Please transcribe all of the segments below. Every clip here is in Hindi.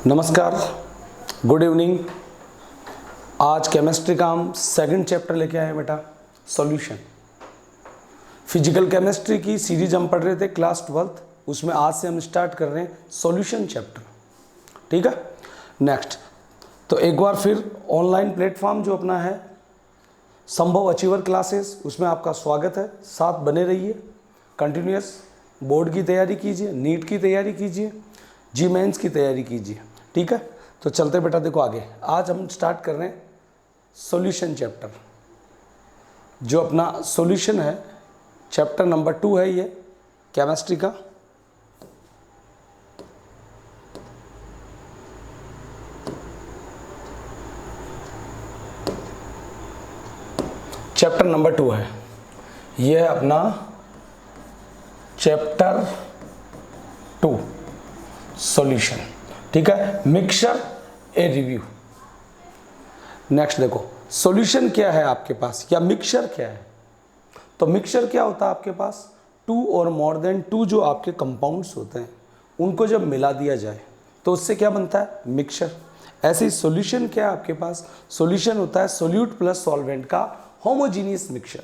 नमस्कार, गुड इवनिंग। आज केमिस्ट्री का हम सेकंड चैप्टर लेके आए हैं बेटा, सॉल्यूशन। फिजिकल केमिस्ट्री की सीरीज हम पढ़ रहे थे क्लास 12th, उसमें आज से हम स्टार्ट कर रहे हैं सॉल्यूशन चैप्टर। ठीक है, नेक्स्ट तो एक बार फिर ऑनलाइन प्लेटफॉर्म जो अपना है संभव अचीवर क्लासेस, उसमें आपका स्वागत है। साथ बने रहिए, कंटिन्यूस बोर्ड की तैयारी कीजिए, नीट की तैयारी कीजिए, जी मेंस की तैयारी कीजिए। ठीक है, तो चलते बेटा देखो आगे। आज हम स्टार्ट कर रहे हैं सॉल्यूशन चैप्टर। जो अपना सॉल्यूशन है चैप्टर नंबर 2 है ये केमिस्ट्री का। चैप्टर नंबर 2 है ये अपना चैप्टर 2 सॉल्यूशन। ठीक है, मिक्सचर ए रिव्यू। नेक्स्ट देखो सॉल्यूशन क्या है आपके पास या मिक्सचर क्या है। तो मिक्सचर क्या होता है आपके पास, 2 और मोर देन 2 जो आपके कंपाउंड्स होते हैं उनको जब मिला दिया जाए तो उससे क्या बनता है, मिक्सचर। ऐसे ही सॉल्यूशन क्या है आपके पास, सॉल्यूशन होता है सोल्यूट प्लस सॉल्वेंट का होमोजीनियस मिक्सचर।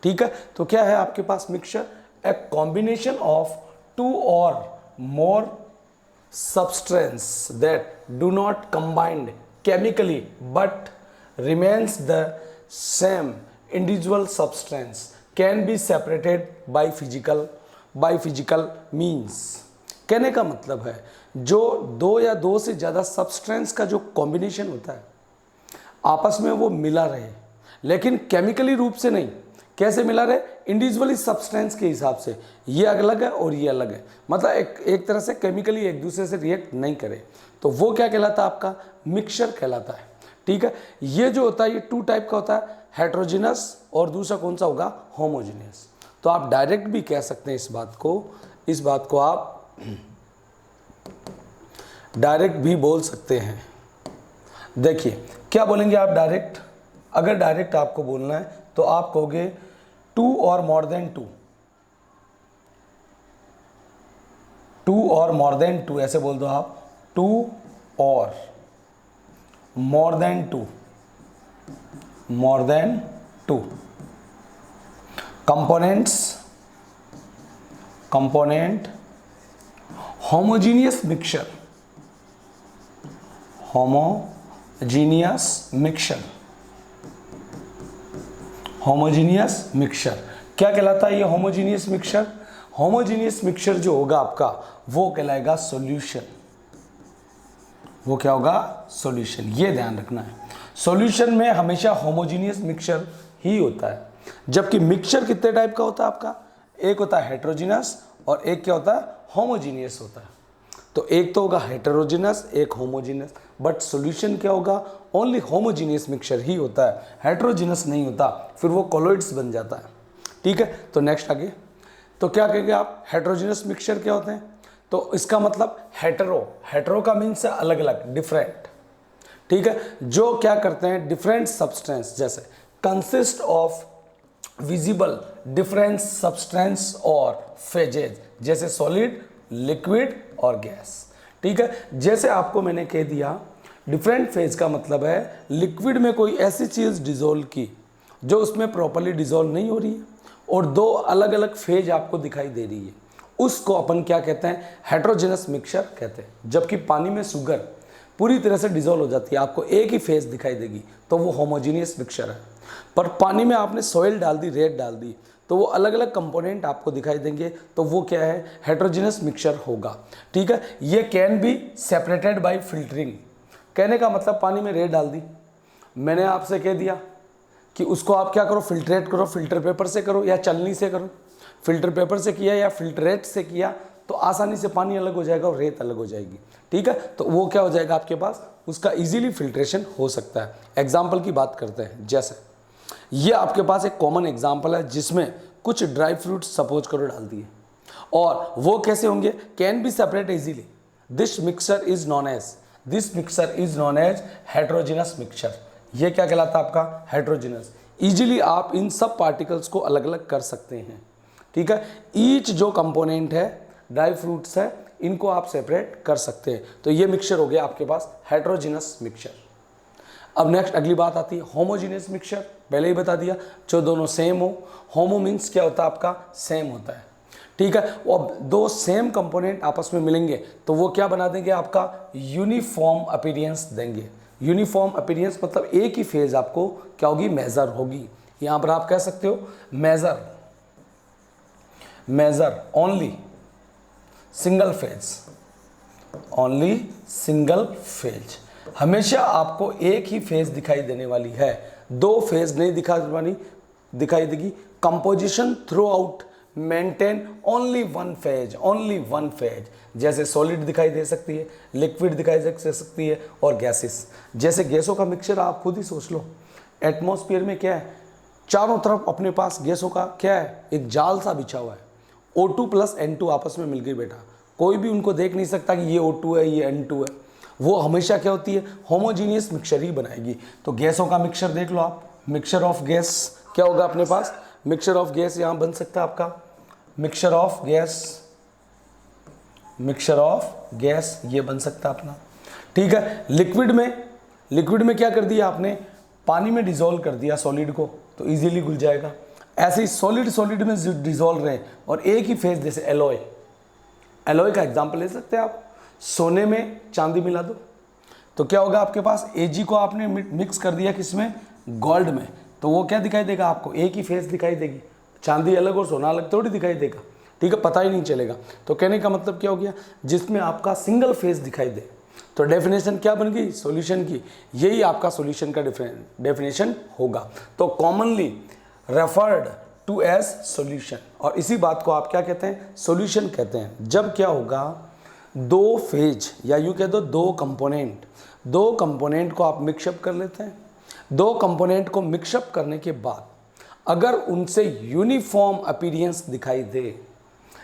ठीक है, तो क्या है आपके पास मिक्सचर, ए कॉम्बिनेशन ऑफ 2 और मोर substance that do not combine chemically but remains the same individual substance can be separated by physical means। कहने का मतलब है जो 2 या 2 से ज़्यादा सब्सटेंस का जो कॉम्बिनेशन होता है आपस में वो मिला रहे, लेकिन केमिकली रूप से नहीं। कैसे मिला रहे, इंडिविजुअली सब्सटेंस के हिसाब से, ये अलग है और ये अलग है, मतलब एक तरह से केमिकली एक दूसरे से रिएक्ट नहीं करे, तो वो क्या कहलाता है, आपका मिक्सचर कहलाता है। ठीक है, ये जो होता है ये 2 टाइप का होता है, हेट्रोजिनस और दूसरा कौन सा होगा, होमोजीनियस। तो आप डायरेक्ट भी कह सकते हैं इस बात को आप डायरेक्ट भी बोल सकते हैं। देखिए क्या बोलेंगे आप डायरेक्ट, अगर डायरेक्ट आपको बोलना है तो आप कहोगे 2 और मोर देन 2, 2 और मोर देन 2, ऐसे बोल दो आप, 2 और more than 2, more than 2 component homogeneous mixture, homogeneous mixture क्या कहलाता है ये होमोजीनियस मिक्सचर। होमोजीनियस मिक्सचर जो होगा आपका वो कहलाएगा सॉल्यूशन। वो क्या होगा, सॉल्यूशन। ये ध्यान रखना है, सॉल्यूशन में हमेशा होमोजीनियस मिक्सचर ही होता है। जबकि मिक्सचर कितने टाइप का होता है आपका, एक होता है हेट्रोजीनस और एक क्या होता है, होमोजीनियस होता है। तो एक तो होगा हेटेरोजीनस, एक होमोजीनियस, बट सॉल्यूशन क्या होगा, ओनली होमोजीनियस मिक्सचर ही होता है, हेटेरोजीनस नहीं होता, फिर वो कॉलोइड्स बन जाता है। ठीक है, तो नेक्स्ट आगे तो क्या कहेंगे आप, हेटेरोजीनस मिक्सचर क्या होते हैं, तो इसका मतलब हेटेरो का मीन्स है अलग अलग, डिफरेंट। ठीक है, जो क्या करते हैं, डिफरेंट सब्सटेंस जैसे consist of visible different substance और फेजेज, जैसे सॉलिड, लिक्विड और गैस। ठीक है, जैसे आपको मैंने कह दिया डिफरेंट फेज का मतलब है लिक्विड में कोई ऐसी चीज़ डिजोल्व की जो उसमें प्रॉपर्ली डिजोल्व नहीं हो रही है और 2 अलग अलग फेज आपको दिखाई दे रही है, उसको अपन क्या कहते हैं, हेट्रोजेनस मिक्सचर कहते हैं। जबकि पानी में शुगर पूरी तरह से डिजोल्व हो जाती है, आपको एक ही फेज दिखाई देगी, तो वो होमोजीनियस मिक्सचर है। पर पानी में आपने सॉइल डाल दी, रेत डाल दी, तो वो अलग अलग कंपोनेंट आपको दिखाई देंगे, तो वो क्या है, हेट्रोजीनस मिक्सचर होगा। ठीक है, ये can be separated by filtering. कहने का मतलब पानी में रेत डाल दी, मैंने आपसे कह दिया कि उसको आप क्या करो, फिल्ट्रेट करो, फिल्टर पेपर से करो या चलनी से करो। फिल्टर पेपर से किया या फिल्ट्रेट से किया तो आसानी से पानी अलग हो जाएगा और रेत अलग हो जाएगी। ठीक है, तो वो क्या हो जाएगा आपके पास, उसका इजीली फिल्ट्रेशन हो सकता है। एग्जाम्पल की बात करते हैं, जैसे ये आपके पास एक कॉमन एग्जाम्पल है जिसमें कुछ ड्राई फ्रूट्स सपोज करो डाल दिए, और वो कैसे होंगे, can be separate easily. This mixture is known as heterogeneous mixture. ये क्या कहलाता है आपका, हेट्रोजीनस। इजीली आप इन सब पार्टिकल्स को अलग अलग कर सकते हैं। ठीक है, ईच जो कंपोनेंट है ड्राई फ्रूट्स है इनको आप सेपरेट कर सकते हैं। तो ये मिक्सचर हो गया आपके पास हेट्रोजीनस मिक्सचर। अब नेक्स्ट अगली बात आती है होमोजीनियस मिक्सचर। पहले ही बता दिया, जो दोनों सेम हो। होमो मीन्स क्या होता है आपका, सेम होता है, ठीक है। अब दो सेम कंपोनेंट आपस में मिलेंगे तो वो क्या बना देंगे, आपका यूनिफॉर्म अपीयरेंस देंगे। यूनिफॉर्म अपीयरेंस मतलब एक ही फेज आपको क्या होगी, मेजर होगी। यहां पर आप कह सकते हो major only single phase, only single phase. हमेशा आपको एक ही फेज दिखाई देने वाली है, दो फेज नहीं दिखाई देगी। Composition through out maintain only one phase, only one phase. जैसे सॉलिड दिखाई दे सकती है, लिक्विड दिखाई दे सकती है, और गैसेस। जैसे गैसों का मिक्सचर आप खुद ही सोच लो, एटमॉस्फेयर में क्या है, चारों तरफ अपने पास गैसों का क्या है, एक जाल सा बिछा हुआ है। O2 प्लस N2 आपस में मिल गई बेटा, कोई भी उनको देख नहीं सकता कि ये O2 है ये N2 है। वो हमेशा क्या होती है, होमोजीनियस मिक्सचर ही बनाएगी। तो गैसों का मिक्सचर देख लो आप, मिक्सचर ऑफ गैस क्या होगा अपने पास, मिक्सचर ऑफ गैस यहाँ बन सकता है आपका मिक्सचर ऑफ गैस ये बन सकता है अपना, ठीक है। लिक्विड में क्या कर दिया आपने, पानी में डिसॉल्व कर दिया सॉलिड को, तो इजीली घुल जाएगा। ऐसे ही सॉलिड में डिसॉल्व रहे और एक ही फेज, जैसे एलॉय का एग्जांपल ले सकते हैं आप। सोने में चांदी मिला दो तो क्या होगा आपके पास, Ag को आपने मिक्स कर दिया किसमें, गोल्ड में, तो वो क्या दिखाई देगा आपको, एक ही फेज दिखाई देगी। चांदी अलग और सोना अलग थोड़ी दिखाई देगा, ठीक है, पता ही नहीं चलेगा। तो कहने का मतलब क्या हो गया, जिसमें आपका सिंगल फेज दिखाई दे। तो डेफिनेशन क्या बन गई सॉल्यूशन की, यही आपका सॉल्यूशन का डेफिनेशन होगा। तो commonly referred to as solution, और इसी बात को आप क्या कहते हैं, सॉल्यूशन कहते हैं। जब क्या होगा, दो फेज या यूँ कह दो दो कंपोनेंट को आप मिक्सअप कर लेते हैं। दो कंपोनेंट को मिक्सअप करने के बाद अगर उनसे यूनिफॉर्म अपीयरेंस दिखाई दे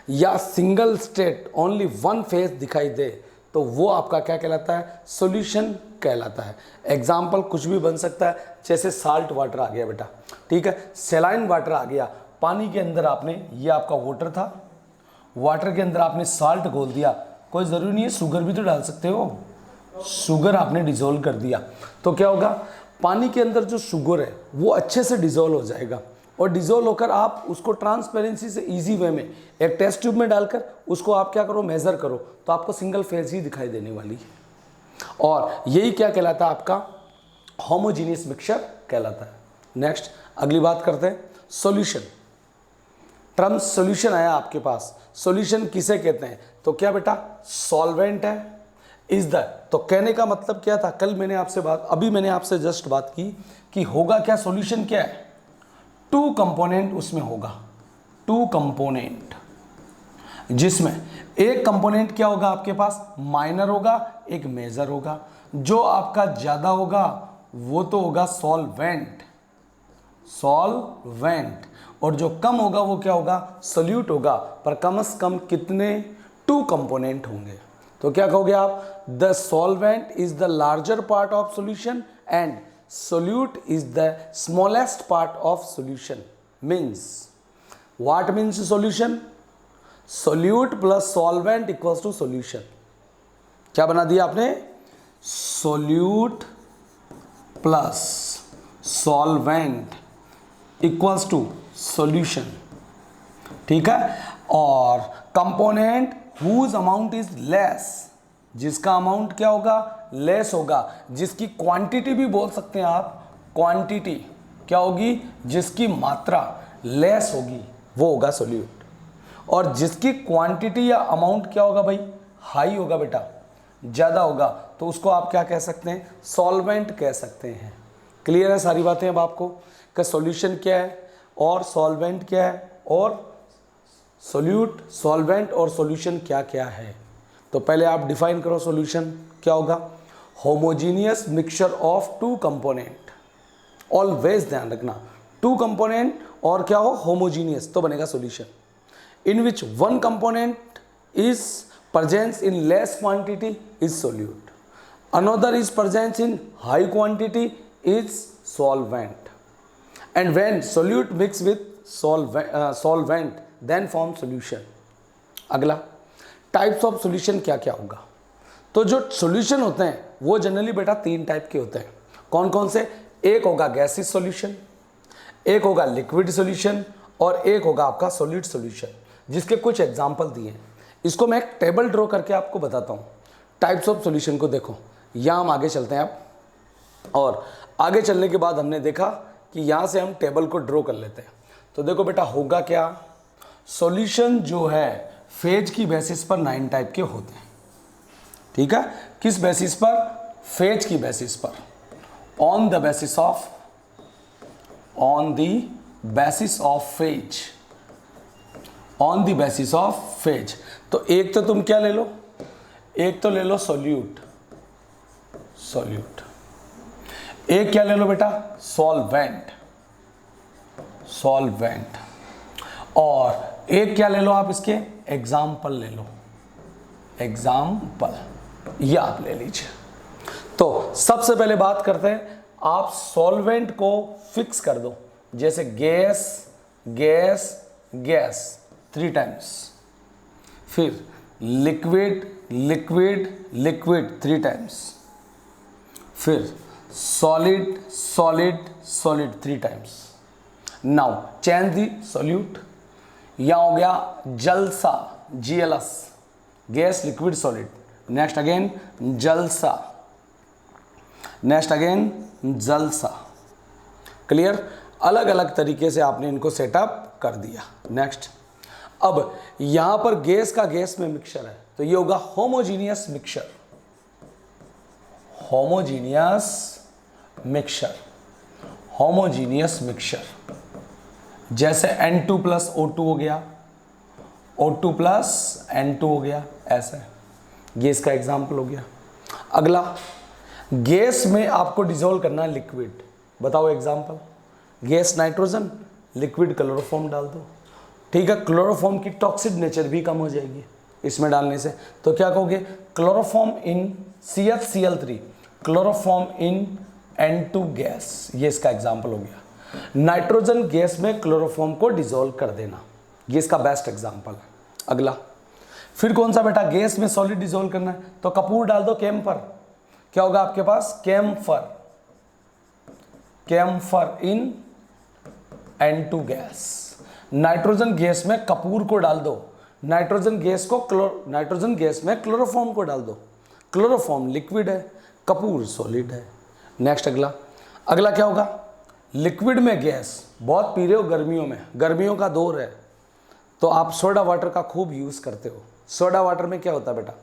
या single state only one phase दिखाई दे, तो वो आपका क्या कहलाता है, सॉल्यूशन कहलाता है। एग्जाम्पल कुछ भी बन सकता है, जैसे साल्ट वाटर आ गया बेटा, ठीक है, सेलाइन वाटर आ गया। पानी के अंदर आपने, ये आपका वाटर था, वाटर के अंदर आपने साल्ट घोल दिया, कोई ज़रूरी नहीं है शुगर भी तो डाल सकते हो, शुगर आपने डिसॉल्व कर दिया, तो क्या होगा, पानी के अंदर जो शुगर है वो अच्छे से डिसॉल्व हो जाएगा, और डिसॉल्व होकर आप उसको ट्रांसपेरेंसी से इजी वे में एक टेस्ट ट्यूब में डालकर उसको आप क्या करो, मेज़र करो, तो आपको सिंगल फेज ही दिखाई देने वाली है। और यही क्या कहलाता है, आपका होमोजीनियस मिक्सचर कहलाता है। नेक्स्ट अगली बात करते हैं सॉल्यूशन। टर्म सॉल्यूशन आया आपके पास, सॉल्यूशन किसे कहते हैं, तो क्या बेटा, सॉल्वेंट है, इज द, तो कहने का मतलब क्या था, अभी मैंने आपसे जस्ट बात की कि होगा क्या, सॉल्यूशन क्या है, टू कंपोनेंट उसमें होगा, टू कंपोनेंट, जिसमें एक कंपोनेंट क्या होगा आपके पास, माइनर होगा, एक मेजर होगा। जो आपका ज्यादा होगा वो तो होगा सॉल्वेंट, और जो कम होगा वो क्या होगा, सोल्यूट होगा। पर कम से कम कितने, टू कंपोनेंट होंगे। तो क्या कहोगे आप, the solvent is the larger part of solution and solute is the smallest part of solution. Means what means solution, solute plus solvent equals to solution। क्या बना दिया आपने, solute plus solvent equals to solution, ठीक है। और component whose amount is less, जिसका अमाउंट क्या होगा, लेस होगा, जिसकी क्वांटिटी भी बोल सकते हैं आप, क्वांटिटी क्या होगी, जिसकी मात्रा लेस होगी वो होगा सोल्यूट, और जिसकी क्वांटिटी या अमाउंट क्या होगा भाई, हाई होगा बेटा, ज़्यादा होगा, तो उसको आप क्या कह सकते हैं, सॉल्वेंट कह सकते हैं। क्लियर है सारी बातें अब आपको, कि सॉल्यूशन क्या है और सॉल्वेंट क्या है, और सोल्यूट, सॉल्वेंट और सॉल्यूशन क्या क्या है। तो पहले आप डिफाइन करो, सॉल्यूशन क्या होगा, homogeneous mixture of two component, always ध्यान रखना, टू कंपोनेंट और क्या हो, होमोजीनियस, तो बनेगा solution, in which one component is presence in less quantity is solute, another is presence in high quantity is solvent, and when solute mix with solvent then form solution। अगला टाइप्स ऑफ सॉल्यूशन क्या क्या होगा। तो जो सॉल्यूशन होते हैं वो जनरली बेटा 3 टाइप के होते हैं। कौन कौन से? एक होगा गैसियस सॉल्यूशन, एक होगा लिक्विड सॉल्यूशन और एक होगा आपका सॉलिड सॉल्यूशन, जिसके कुछ एग्जांपल दिए हैं। इसको मैं एक टेबल ड्रॉ करके आपको बताता हूँ। टाइप्स ऑफ सॉल्यूशन को देखो, यहाँ हम आगे चलते हैं आप, और आगे चलने के बाद हमने देखा कि यहाँ से हम टेबल को ड्रॉ कर लेते हैं। तो देखो बेटा होगा क्या, सॉल्यूशन जो है फेज की बेसिस पर 9 टाइप के होते हैं। ठीक है, किस बेसिस पर? फेज की बेसिस पर, on the basis of phase, on the basis of phase. तो एक तो तुम क्या ले लो, एक तो ले लो सॉल्यूट, एक क्या ले लो बेटा, सॉल्वेंट, और एक क्या ले लो आप इसके, एग्जाम्पल ले लो, एग्जाम्पल, ये आप ले लीजिए। तो सबसे पहले बात करते हैं, आप सॉल्वेंट को फिक्स कर दो, जैसे गैस गैस गैस 3 टाइम्स, फिर लिक्विड लिक्विड लिक्विड 3 टाइम्स, फिर solid solid solid 3 times. Now change the solute, यहां हो गया जलसा, GLS, gas liquid solid. Next again जलसा, नेक्स्ट अगेन जलसा। क्लियर? अलग अलग तरीके से आपने इनको सेटअप कर दिया। नेक्स्ट, अब यहां पर गैस का गैस में मिक्सचर है, तो ये होगा homogeneous mixture, homogeneous mixture, homogeneous mixture. जैसे N2 प्लस O2 हो गया, O2 प्लस N2 हो गया, ऐसा गैस का एग्जाम्पल हो गया। अगला, गैस में आपको डिसॉल्व करना है लिक्विड, बताओ example. Gas nitrogen, liquid chloroform डाल दो। ठीक है, क्लोरोफॉर्म की टॉक्सिक नेचर भी कम हो जाएगी इसमें डालने से। तो क्या कहोगे, क्लोरोफॉर्म इन CH-Cl3, क्लोरोफॉर्म इन N2 गैस, ये इसका एग्जाम्पल हो गया। नाइट्रोजन गैस में क्लोरोफॉर्म को डिसॉल्व कर देना, ये इसका बेस्ट एग्जाम्पल है। अगला, फिर कौन सा बेटा, गैस में सॉलिड डिसॉल्व करना है, तो कपूर डाल दो, कैम्फर। क्या होगा आपके पास, कैम्फर, कैम्फर इन N2 गैस। नाइट्रोजन गैस में कपूर को डाल दो, नाइट्रोजन गैस में क्लोरोफॉर्म को डाल दो। क्लोरोफॉर्म लिक्विड है, कपूर सॉलिड है। नेक्स्ट अगला क्या होगा, लिक्विड में गैस बहुत पी रहे हो गर्मियों में, गर्मियों का दौर है, तो आप सोडा वाटर का खूब यूज़ करते हो। सोडा वाटर में क्या होता है बेटा,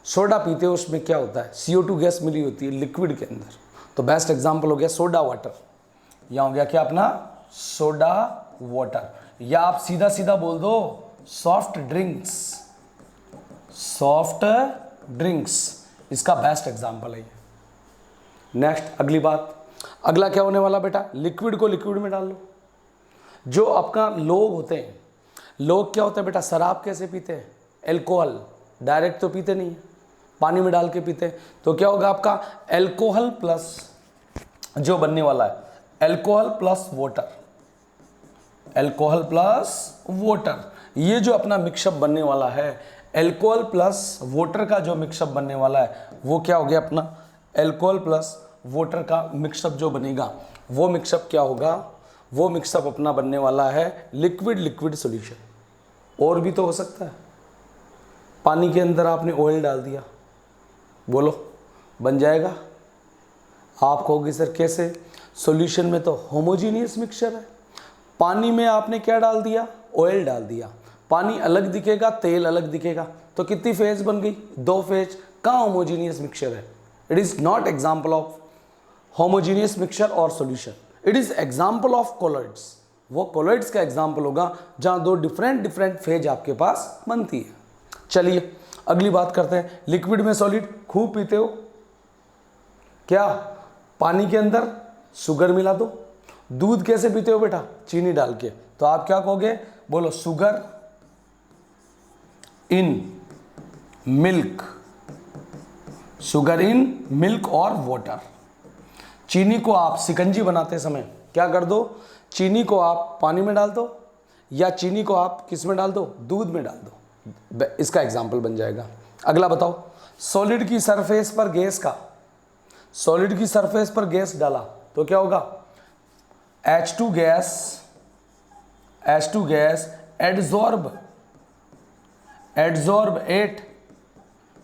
सोडा पीते हो, उसमें क्या होता है, CO2 गैस मिली होती है लिक्विड के अंदर। तो बेस्ट एग्जांपल हो गया सोडा वाटर। यहाँ हो गया क्या अपना, सोडा वाटर, या आप सीधा सीधा बोल दो सॉफ्ट ड्रिंक्स, सॉफ्ट ड्रिंक्स, इसका बेस्ट एग्जांपल है ये। नेक्स्ट अगली बात, अगला क्या होने वाला बेटा, लिक्विड को लिक्विड में डाल लो। जो आपका लोग होते हैं, लोग क्या होते हैं बेटा, शराब कैसे पीते हैं, एल्कोहल, डायरेक्ट तो पीते नहीं है, पानी में डाल के पीते हैं। तो क्या होगा आपका, एल्कोहल प्लस जो बनने वाला है, alcohol plus water, alcohol plus water, ये जो अपना मिक्सअप बनने वाला है, एल्कोहल प्लस वाटर का जो मिक्सअप बनने वाला है, वो क्या हो गया अपना, एल्कोहल प्लस वाटर का मिक्सअप जो बनेगा, वो मिक्सअप क्या होगा, वो मिक्सअप अपना बनने वाला है लिक्विड लिक्विड सॉल्यूशन। और भी तो हो सकता है, पानी के अंदर आपने ऑयल डाल दिया, बोलो बन जाएगा। आप कहोगे सर कैसे, सॉल्यूशन में तो होमोजीनियस मिक्सचर है, पानी में आपने क्या डाल दिया, ऑयल डाल दिया, पानी अलग दिखेगा, तेल अलग दिखेगा, तो कितनी फेज बन गई, 2 फेज। कहाँ होमोजीनियस मिक्सचर है, it is not example of homogeneous mixture और solution, it is example of colloids. वो कोलॉइड्स का एग्जाम्पल होगा जहाँ 2 डिफरेंट फेज आपके पास बनती है। चलिए अगली बात करते हैं, लिक्विड में सॉलिड खूब पीते हो क्या, पानी के अंदर शुगर मिला दो। दूध कैसे पीते हो बेटा, चीनी डाल के, तो आप क्या कहोगे, बोलो sugar in milk, sugar in milk और वाटर। चीनी को आप शिकंजी बनाते समय क्या कर दो, चीनी को आप पानी में डाल दो, या चीनी को आप किस में डाल दो, दूध में डाल दो। इसका एग्जाम्पल बन जाएगा। अगला बताओ, सॉलिड की सरफेस पर गैस का, सॉलिड की सरफेस पर गैस डाला तो क्या होगा, H2 gas adsorb at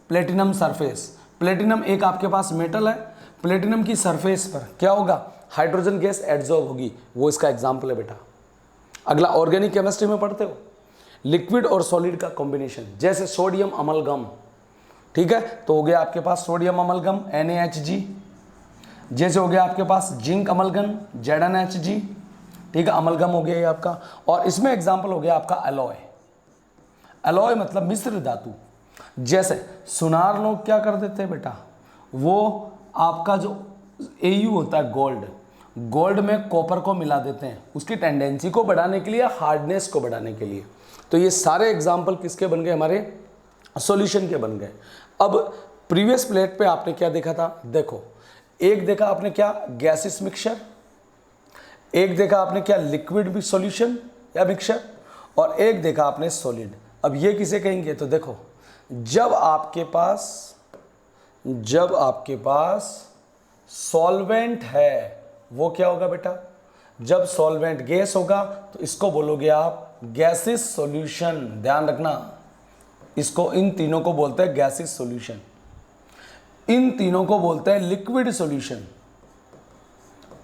platinum surface. Platinum एक आपके पास मेटल है, प्लेटिनम की सरफेस पर क्या होगा, हाइड्रोजन गैस एडजॉर्ब होगी, वो इसका एग्जाम्पल है बेटा। अगला, ऑर्गेनिक केमिस्ट्री में पढ़ते हो, लिक्विड और सॉलिड का कॉम्बिनेशन, जैसे सोडियम अमलगम, ठीक है, तो हो गया आपके पास सोडियम अमलगम NaHG, जैसे हो गया आपके पास जिंक अमलगम ZnHG, ठीक है, अमलगम हो गया ये आपका। और इसमें एग्जाम्पल हो गया आपका एलॉय, एलॉय मतलब मिश्र धातु। जैसे सुनार लोग क्या कर देते हैं बेटा, वो आपका जो Au होता है गोल्ड, गोल्ड में कॉपर को मिला देते हैं, उसकी टेंडेंसी को बढ़ाने के लिए, हार्डनेस को बढ़ाने के लिए। तो ये सारे एग्जाम्पल किसके बन गए, हमारे सॉल्यूशन के बन गए। अब प्रीवियस प्लेट पे आपने क्या देखा था, देखो, एक देखा आपने क्या, गैसियस मिक्सचर, एक देखा आपने क्या, लिक्विड भी सॉल्यूशन या मिक्सचर, और एक देखा आपने सॉलिड। अब ये किसे कहेंगे, तो देखो, जब आपके पास सॉल्वेंट है, वो क्या होगा बेटा, जब सॉल्वेंट गैस होगा तो इसको बोलोगे आप गैसियस सॉल्यूशन। ध्यान रखना, इसको, इन तीनों को बोलते हैं गैसियस सॉल्यूशन, इन तीनों को बोलते हैं लिक्विड सॉल्यूशन,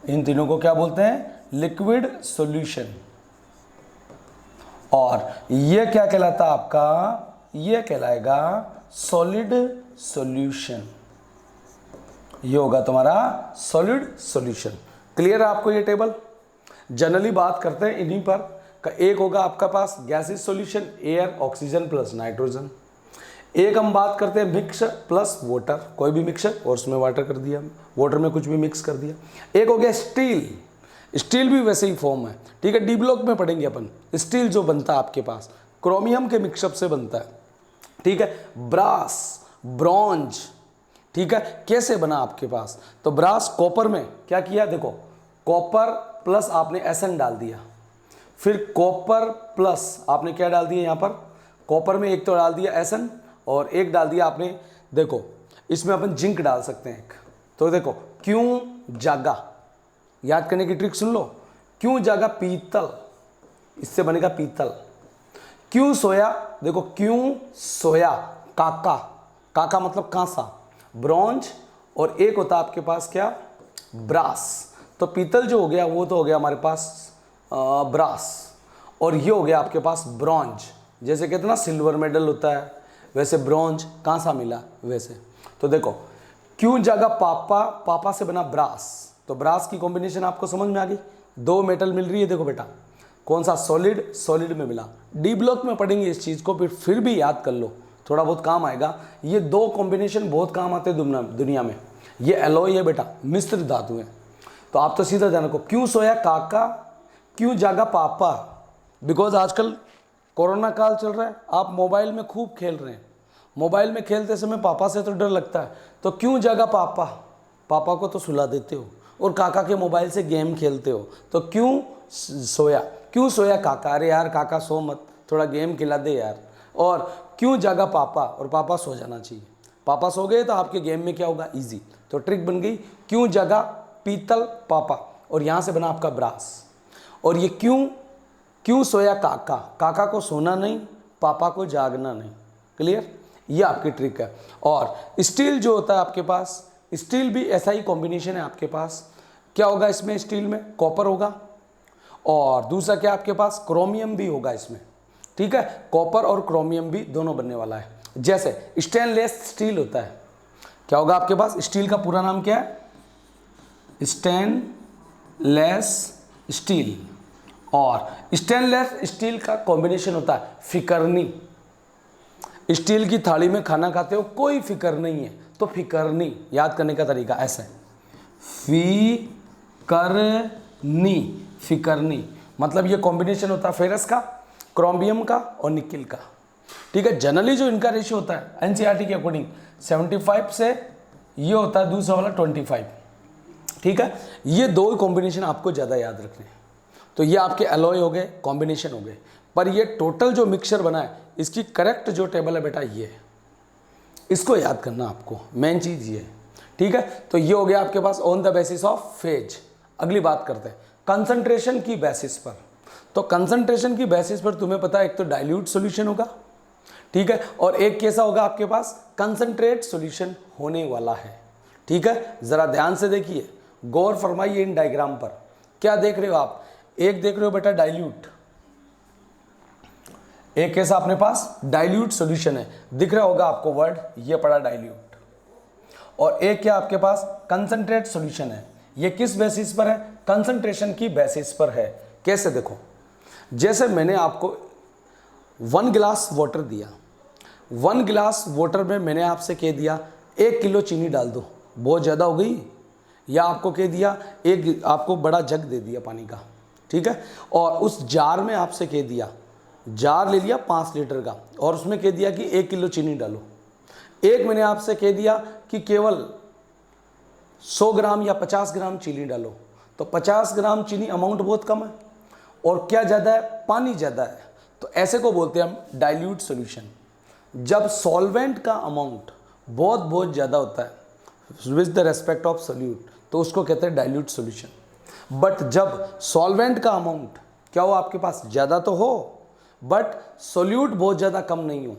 इन तीनों को क्या बोलते हैं, लिक्विड सॉल्यूशन। और ये क्या कहलाता है आपका, ये कहलाएगा सॉलिड सॉल्यूशन, ये होगा तुम्हारा सॉलिड सॉल्यूशन। क्लियर है आपको ये टेबल? जनरली बात करते हैं इन्हीं पर का, एक होगा आपका पास gaseous solution, air, oxygen plus nitrogen. एक हम बात करते हैं मिक्सर प्लस वाटर, कोई भी मिक्सर और उसमें वाटर कर दिया, वाटर में कुछ भी मिक्स कर दिया। एक हो गया स्टील, स्टील भी वैसे ही फॉर्म है, ठीक है, डी ब्लॉक में पढ़ेंगे अपन। स्टील जो बनता है आपके पास क्रोमियम के मिक्सअप से बनता है, ठीक है। ब्रास, ब्रॉन्ज, ठीक है, कैसे बना आपके पास, तो ब्रास कॉपर में क्या किया, देखो, कॉपर प्लस आपने एसन डाल दिया, फिर कॉपर प्लस आपने क्या डाल दिया यहाँ पर, कॉपर में एक तो डाल दिया एसन और एक डाल दिया आपने, देखो इसमें अपन जिंक डाल सकते हैं एक, तो देखो क्यों जागा, याद करने की ट्रिक सुन लो, क्यों जागा, पीतल, इससे बनेगा पीतल। क्यों सोया, देखो क्यों सोया, काका, काका मतलब कांसा, ब्रॉन्ज, और एक होता आपके पास क्या, ब्रास। तो पीतल जो हो गया वो तो हो गया हमारे पास ब्रास, और ये हो गया आपके पास ब्रॉन्ज। जैसे कहते ना सिल्वर मेडल होता है, वैसे ब्रॉन्ज कांसा मिला वैसे। तो देखो क्यों जगह पापा, पापा से बना ब्रास, तो ब्रास की कॉम्बिनेशन आपको समझ में आ गई। दो मेटल मिल रही है, देखो बेटा कौन सा, सॉलिड, सॉलिड में मिला। डी ब्लॉक में पढ़ेंगे इस चीज़ को, फिर भी याद कर लो, थोड़ा बहुत काम आएगा। ये दो कॉम्बिनेशन बहुत काम आते हैं दुनिया में। ये एलॉय है बेटा, मिश्र धातु है। तो आप तो सीधा ध्यान रखो, क्यों सोया काका, क्यों जागा पापा, बिकॉज आजकल कोरोना काल चल रहा है, आप मोबाइल में खूब खेल रहे हैं, मोबाइल में खेलते समय पापा से तो डर लगता है, तो क्यों जागा पापा, पापा को तो सुला देते हो, और काका के मोबाइल से गेम खेलते हो, तो क्यों सोया, क्यों सोया काका, अरे यार काका सो मत, थोड़ा गेम खिला दे यार। और क्यों जागा पापा, और पापा सो जाना चाहिए, पापा सो गए तो आपके गेम में क्या होगा, इजी। तो ट्रिक बन गई, क्यों जागा पीतल पापा, और यहाँ से बना आपका ब्रास। और ये क्यों सोया काका, काका को सोना नहीं, पापा को जागना नहीं। क्लियर, ये आपकी ट्रिक है। और स्टील जो होता है आपके पास, स्टील भी ऐसा ही कॉम्बिनेशन है आपके पास। क्या होगा इसमें, स्टील में कॉपर होगा, और दूसरा क्या आपके पास, क्रोमियम भी होगा इसमें, ठीक है। कॉपर और क्रोमियम भी दोनों बनने वाला है। जैसे स्टेनलेस स्टील होता है, क्या होगा आपके पास, स्टील का पूरा नाम क्या है, स्टेनलेस स्टील। और स्टेनलेस स्टील का कॉम्बिनेशन होता है फिकरनी। स्टील की थाली में खाना खाते हो, कोई फिकर नहीं है, तो फिकरनी, याद करने का तरीका ऐसा है, फिकरनी, फिकरनी मतलब ये कॉम्बिनेशन होता है फेरस का, क्रोमियम का और निकिल का, ठीक है। जनरली जो इनका रेशियो होता है एनसीईआरटी के अकॉर्डिंग 75 से ये होता है दूसरा वाला 25, ठीक है। ये दो कॉम्बिनेशन आपको ज़्यादा याद रखने हैं। तो ये आपके एलॉय हो गए, कॉम्बिनेशन हो गए, पर ये टोटल जो मिक्सचर बना है इसकी करेक्ट जो टेबल है बेटा ये है, इसको याद करना आपको, मेन चीज़ ये है, ठीक है। तो ये हो गया आपके pass on the basis of phase. अगली बात करते हैं कंसंट्रेशन की बेसिस पर। तो कंसंट्रेशन की बेसिस पर तुम्हें पता है एक तो डाइल्यूट सॉल्यूशन होगा, ठीक है, और एक कैसा होगा आपके पास कंसंट्रेट सॉल्यूशन होने वाला है, ठीक है। जरा ध्यान से देखिए, गौर फरमाइए इन डायग्राम पर। क्या देख रहे हो आप? एक देख रहे हो बेटा डाइल्यूट, एक कैसा अपने पास डाइल्यूट सॉल्यूशन है, दिख रहा होगा आपको वर्ड, ये पड़ा डाइल्यूट। और एक क्या आपके पास कंसंट्रेट सॉल्यूशन है। ये किस बेसिस पर है? कंसंट्रेशन की बेसिस पर है। कैसे? देखो, जैसे मैंने आपको 1 गिलास वाटर दिया, 1 गिलास वाटर में मैंने आपसे कह दिया 1 किलो चीनी डाल दो, बहुत ज़्यादा हो गई, या आपको कह दिया एक आपको बड़ा जग दे दिया पानी का, ठीक है, और उस जार में आपसे कह दिया, जार ले लिया 5 लीटर का और उसमें कह दिया कि 1 किलो चीनी डालो। एक मैंने आपसे कह दिया कि केवल 100 ग्राम या 50 ग्राम चीनी डालो, तो 50 ग्राम चीनी अमाउंट बहुत कम है और क्या ज़्यादा है? पानी ज़्यादा है। तो ऐसे को बोलते हैं हम डाइल्यूट सॉल्यूशन। जब सॉल्वेंट का अमाउंट बहुत बहुत ज़्यादा होता है with the respect of solute, तो उसको कहते हैं डाइल्यूट सॉल्यूशन। बट जब सॉल्वेंट का अमाउंट क्या हो आपके पास? ज़्यादा तो हो बट सोल्यूट बहुत ज़्यादा कम नहीं हो,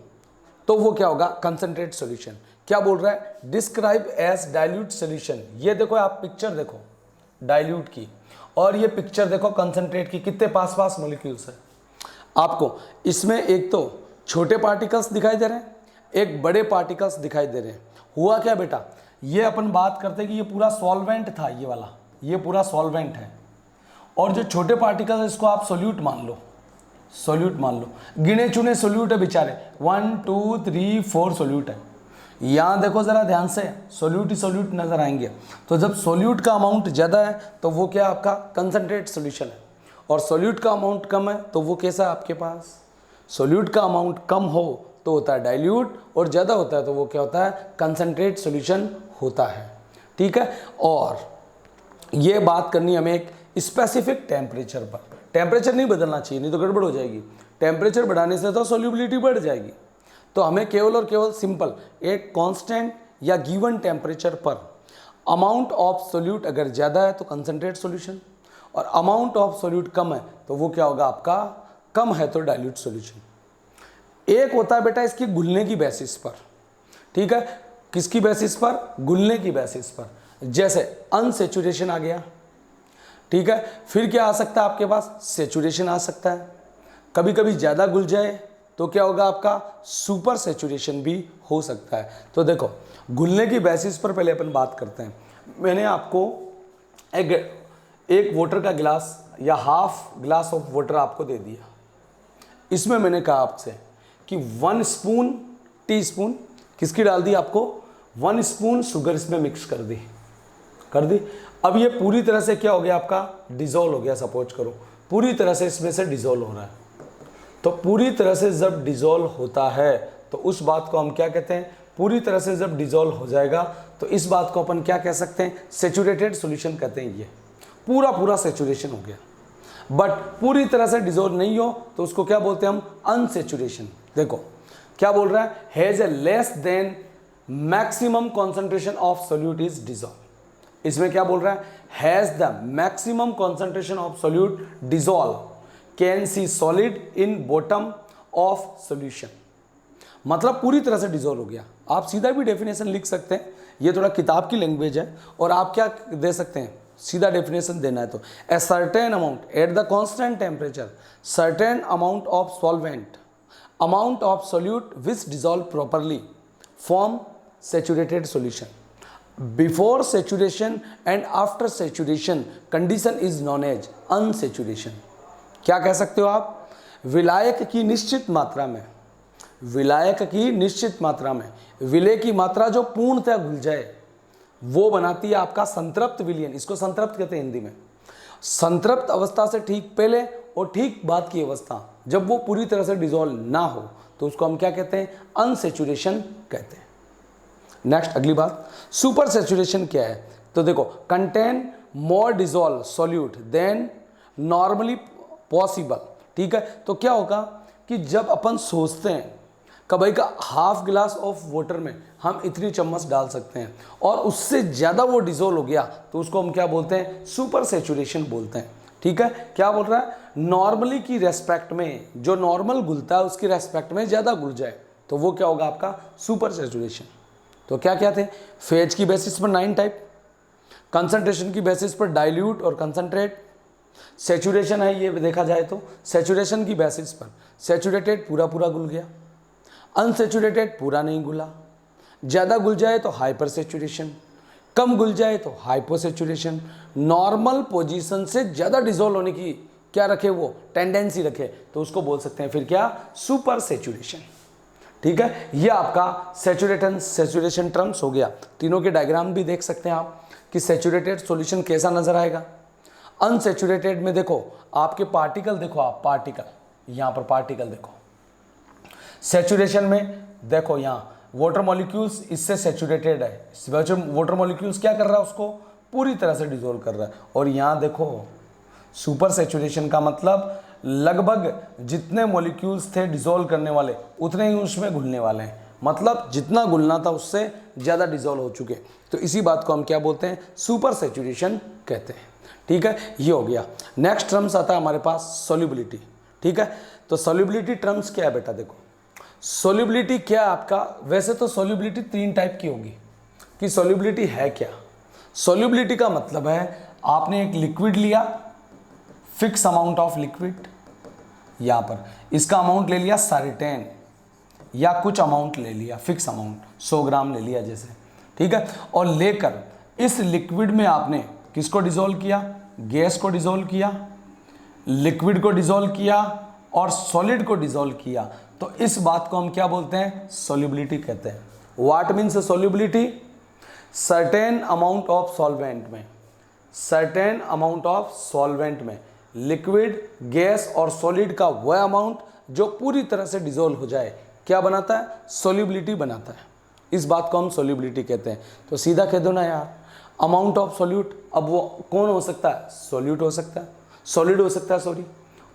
तो वो क्या होगा? Concentrate solution. क्या बोल रहा है? Describe as dilute solution. ये देखो, आप पिक्चर देखो डाइल्यूट की और ये पिक्चर देखो कंसंट्रेट की, कितने पास पास मॉलिक्यूल्स है आपको। इसमें एक तो छोटे पार्टिकल्स दिखाई दे रहे हैं, एक बड़े पार्टिकल्स दिखाई दे रहे हैं। हुआ क्या बेटा? ये अपन बात करते हैं कि ये पूरा सॉल्वेंट था, ये वाला, ये पूरा सॉल्वेंट है, और जो छोटे पार्टिकल्स है इसको आप सोल्यूट मान लो, सोल्यूट मान लो। गिने चुने सोल्यूट है बेचारे, 1 2 3 4 सोल्यूट है। यहाँ देखो जरा ध्यान से, सोल्यूट ही सोल्यूट नजर आएंगे। तो जब सोल्यूट का अमाउंट ज़्यादा है तो वो क्या आपका कंसंट्रेट सोल्यूशन है, और सोल्यूट का अमाउंट कम है तो वो कैसा है आपके पास? सोल्यूट का अमाउंट कम हो तो होता है डाइल्यूट, और ज़्यादा होता है तो वो क्या होता है? कंसंट्रेट सोल्यूशन होता है, ठीक है। और ये बात करनी हमें एक स्पेसिफिक टेम्परेचर पर। टेम्परेचर नहीं बदलना चाहिए, नहीं तो गड़बड़ हो जाएगी। टेम्परेचर बढ़ाने से तो सोल्यूबिलिटी बढ़ जाएगी। तो हमें केवल और केवल सिंपल एक कांस्टेंट या गिवन टेम्परेचर पर अमाउंट ऑफ सोल्यूट अगर ज़्यादा है तो कंसंट्रेट सॉल्यूशन, और अमाउंट ऑफ सोल्यूट कम है तो वो क्या होगा आपका? कम है तो डाइल्यूट सॉल्यूशन। एक होता है बेटा इसकी घुलने की बेसिस पर, ठीक है। किसकी बेसिस पर? घुलने की बेसिस पर। जैसे अनसेचुरेशन आ गया, ठीक है। फिर क्या आ सकता है आपके पास? सेचुरेशन आ सकता है। कभी कभी ज़्यादा घुल जाए तो क्या होगा आपका? सुपर सेचुरेशन भी हो सकता है। तो देखो, घुलने की बेसिस पर पहले अपन बात करते हैं। मैंने आपको एक वाटर का गिलास या हाफ ग्लास ऑफ वाटर आपको दे दिया, इसमें मैंने कहा आपसे कि 1 स्पून टी स्पून किसकी डाल दी आपको? 1 स्पून शुगर इसमें मिक्स कर दी, अब ये पूरी तरह से क्या हो गया आपका? डिजोल्व हो गया। सपोज करो पूरी तरह से इसमें से डिजोल्व हो रहा है, तो पूरी तरह से जब डिजोल्व होता है तो उस बात को हम क्या कहते हैं? पूरी तरह से जब डिजोल्व हो जाएगा तो इस बात को अपन क्या कह सकते हैं? सेचुरेटेड सॉल्यूशन कहते हैं। ये पूरा सेचुरेशन हो गया। बट पूरी तरह से डिजोल्व नहीं हो तो उसको क्या बोलते हैं हम? अनसेचुरेशन। देखो क्या बोल रहा है? Has a less than maximum concentration of solute is dissolve. इसमें क्या बोल रहा है? Has the maximum concentration of solute dissolve, can see solid in bottom of solution. मतलब पूरी तरह से डिजोल्व हो गया। आप सीधा भी डेफिनेशन लिख सकते हैं, ये थोड़ा किताब की लैंग्वेज है, और आप क्या दे सकते हैं? सीधा डेफिनेशन देना है तो ए certain amount at the constant temperature, certain amount of solvent, amount of solute which dissolve properly form saturated solution. Before saturation and after saturation condition is known as unsaturation. क्या कह सकते हो आप? विलायक की निश्चित मात्रा में, विलायक की निश्चित मात्रा में, विलय की मात्रा जो पूर्णतः घुल जाए वो बनाती है आपका संतृप्त विलयन। इसको संतृप्त कहते हैं हिंदी में। संतृप्त अवस्था से ठीक पहले और ठीक बाद की अवस्था जब वो पूरी तरह से डिजोल्व ना हो तो उसको हम क्या कहते हैं? अनसेचुरेशन कहते हैं। नेक्स्ट अगली बात, सुपर सेचुरेशन क्या है? तो देखो, contain more dissolve solute than normally possible. ठीक है, तो क्या होगा? कि जब अपन सोचते हैं कभी का हाफ गिलास ऑफ वाटर में हम इतनी चम्मच डाल सकते हैं और उससे ज़्यादा वो डिजोल्व हो गया तो उसको हम क्या बोलते हैं, सुपर सैचुरेशन बोलते हैं। ठीक है, क्या बोल रहा है, नॉर्मली की रेस्पेक्ट में जो नॉर्मल घुलता है उसकी रेस्पेक्ट में ज़्यादा घुल जाए तो वो क्या होगा आपका सुपर सैचुरेशन। तो क्या क्या थे, फेज की बेसिस पर 9 टाइप, कंसंट्रेशन की बेसिस पर डाइल्यूट और कंसंट्रेट, सैचुरेशन है ये देखा जाए तो सैचुरेशन की बेसिस पर सैचुरेटेड पूरा पूरा घुल गया, अनसैचुरेटेड पूरा नहीं घुला, ज़्यादा घुल जाए तो हाइपर सैचुरेशन, कम घुल जाए तो हाइपो सैचुरेशन, नॉर्मल पोजीशन से ज़्यादा डिजोल्व होने की क्या रखे वो टेंडेंसी रखे तो उसको बोल सकते हैं फिर क्या, सुपर सैचुरेशन। ठीक है, ये आपका सैचुरेशन टर्म्स हो गया। तीनों के डायग्राम भी देख सकते हैं आप कि सैचुरेटेड सॉल्यूशन कैसा नजर आएगा। अनसैचुरेटेड में देखो आपके पार्टिकल, देखो आप पार्टिकल, यहाँ पर पार्टिकल देखो। सैचुरेशन में देखो यहाँ वाटर मॉलिक्यूल्स इससे सैचुरेटेड है, वाटर मॉलिक्यूल्स क्या कर रहा है, उसको पूरी तरह से डिसॉल्व कर रहा है। और यहाँ देखो सुपर सैचुरेशन का मतलब लगभग जितने मॉलिक्यूल्स थे डिसॉल्व करने वाले उतने ही उसमें घुलने वाले हैं, मतलब जितना घुलना था उससे ज़्यादा डिसॉल्व हो चुके। तो इसी बात को हम क्या बोलते हैं, सुपर सैचुरेशन कहते हैं। ठीक है, ये हो गया। नेक्स्ट टर्म्स आता है हमारे पास सॉल्युबिलिटी। ठीक है, तो सॉल्युबिलिटी टर्म्स क्या है बेटा, देखो सॉल्युबिलिटी क्या है आपका, वैसे तो सॉल्युबिलिटी 3 टाइप की होगी कि सॉल्युबिलिटी है क्या। सॉल्युबिलिटी का मतलब है आपने एक लिक्विड लिया, फिक्स अमाउंट ऑफ लिक्विड, यहाँ पर इसका अमाउंट ले लिया सर्टेन या कुछ अमाउंट ले लिया, फिक्स अमाउंट 100 ग्राम ले लिया जैसे, ठीक है, और लेकर इस लिक्विड में आपने किसको डिसॉल्व किया, गैस को डिसॉल्व किया, लिक्विड को डिसॉल्व किया और सॉलिड को डिसॉल्व किया, तो इस बात को हम क्या बोलते हैं, सॉल्युबिलिटी कहते हैं। What means solubility, certain amount of solvent में, सर्टेन अमाउंट ऑफ सॉल्वेंट में लिक्विड, गैस और सॉलिड का वह अमाउंट जो पूरी तरह से डिसॉल्व हो जाए क्या बनाता है, सॉल्युबिलिटी बनाता है। इस बात को हम सॉल्युबिलिटी कहते हैं। तो सीधा कह दो ना यार, अमाउंट ऑफ सॉल्यूट, अब वो कौन हो सकता है, सॉल्यूट हो सकता है, सॉलिड हो सकता है, सॉरी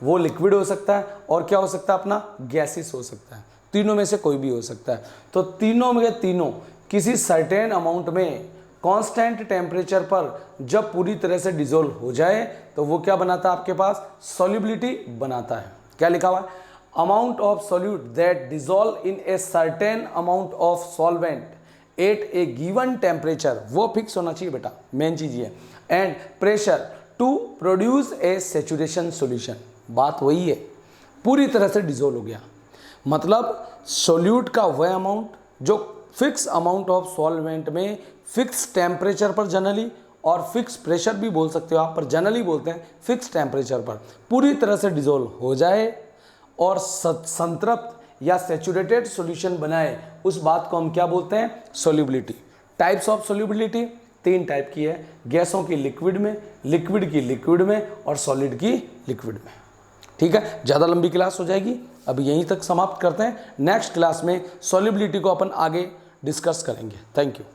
वो लिक्विड हो सकता है, और क्या हो सकता है अपना, गैसेस हो सकता है, तीनों में से कोई भी हो सकता है। तो तीनों में तीनों किसी सर्टेन अमाउंट में कांस्टेंट टेम्परेचर पर जब पूरी तरह से डिसॉल्व हो जाए तो वो क्या बनाता है आपके पास, सॉल्युबिलिटी बनाता है। क्या लिखा हुआ है, amount of solute that dissolve in a certain amount of solvent at a given temperature, वो फिक्स होना चाहिए बेटा, मेन चीज ये, and pressure to produce a saturation solution. बात वही है, पूरी तरह से डिसॉल्व हो गया, मतलब सॉल्यूट का वह अमाउंट जो फिक्स अमाउंट ऑफ सॉल्वेंट में फिक्स टेम्परेचर पर जनरली, और फिक्स प्रेशर भी बोल सकते हो आप, पर जनरली बोलते हैं फिक्स टेम्परेचर पर पूरी तरह से डिसॉल्व हो जाए और संतृप्त या सैचुरेटेड सॉल्यूशन बनाए, उस बात को हम क्या बोलते हैं, solubility. Types of solubility 3 type की है, गैसों की लिक्विड में, लिक्विड की लिक्विड में और सॉलिड की लिक्विड में। ठीक है, ज़्यादा लंबी क्लास हो जाएगी, अभी यहीं तक समाप्त करते हैं। नेक्स्ट क्लास में सॉल्युबिलिटी को अपन आगे डिस्कस करेंगे। Thank you.